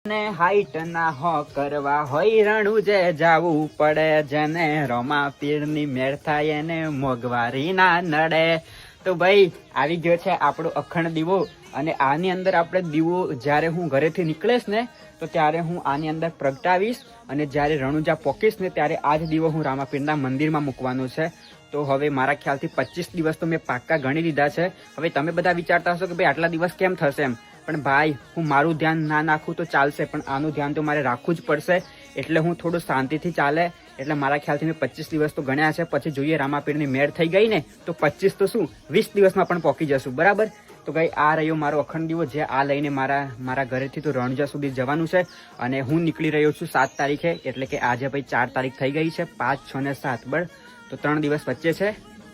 ને હાઈટ ના હો કરવા હોય રણુજે જાવું પડે, જેને રમા પીરની મેળ થાય એને મોંઘવારી ના નડે. તો ભાઈ આવી ગયો છે આપણો અખંડ દીવો, અને આની અંદર આપણે દીવો જ્યારે હું ઘરેથી નીકળીશ ને તો ત્યારે હું આની અંદર પ્રગટાવીશ, અને જ્યારે રણુજા પોકીશ ને ત્યારે આ જ દીવો હું રામાપીરના મંદિરમાં મૂકવાનો છે. તો હવે મારા ખ્યાલથી 25 દિવસ તો મેં પાક્કા ગણી લીધા છે. હવે તમે બધા વિચારતા હશો કે ભાઈ આટલા દિવસ કેમ થશે એમ, પણ ભાઈ હું મારું ધ્યાન ના નાખું તો ચાલશે, પણ આનું ધ્યાન તો મારે રાખવું જ પડશે. એટલે હું થોડું શાંતિથી ચાલે, એટલે મારા ખ્યાલથી મેં 25 દિવસ તો ગણ્યા છે. પછી જોઈએ રામાપીરની મેળ થઈ ગઈ ને તો 25 તો શું 20 દિવસમાં પણ પહોંચી જશું, બરાબર. તો ભાઈ આ રહ્યો મારો અખંડ દીવો, જે આ લઈને મારા ઘરેથી તો રણુજા સુધી જવાનું છે. અને હું નીકળી રહ્યો છું 7 તારીખે, એટલે કે આજે ભાઈ 4 તારીખ થઈ ગઈ છે, 5, 6 ને 7 બરાબર. તો 3 દિવસ વચ્ચે છે,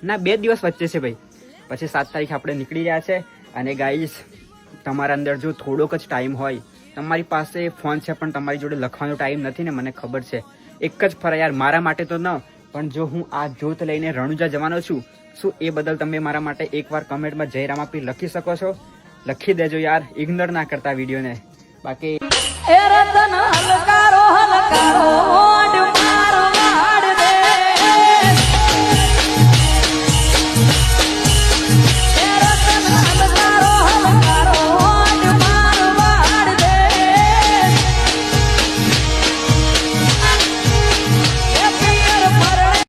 ના 2 દિવસ વચ્ચે છે ભાઈ. પછી 7 તારીખે આપણે નીકળી રહ્યા છે. અને ગાઈસ તમારા અંદર જો થોડોક જ ટાઈમ હોય, તમારી પાસે ફોન છે પણ તમારી જોડે લખવાનો ટાઈમ નથી ને, મને ખબર છે. એક જ ફરા યાર, મારા માટે તો ન, પણ જો હું આ જોત લઈને રણુજા જવાનો છું, શું એ બદલ તમે મારા માટે એકવાર કમેન્ટમાં જય રામાપીર લખી શકો છો? લખી દેજો યાર, ઇગ્નોર ના કરતા વિડીયોને. બાકી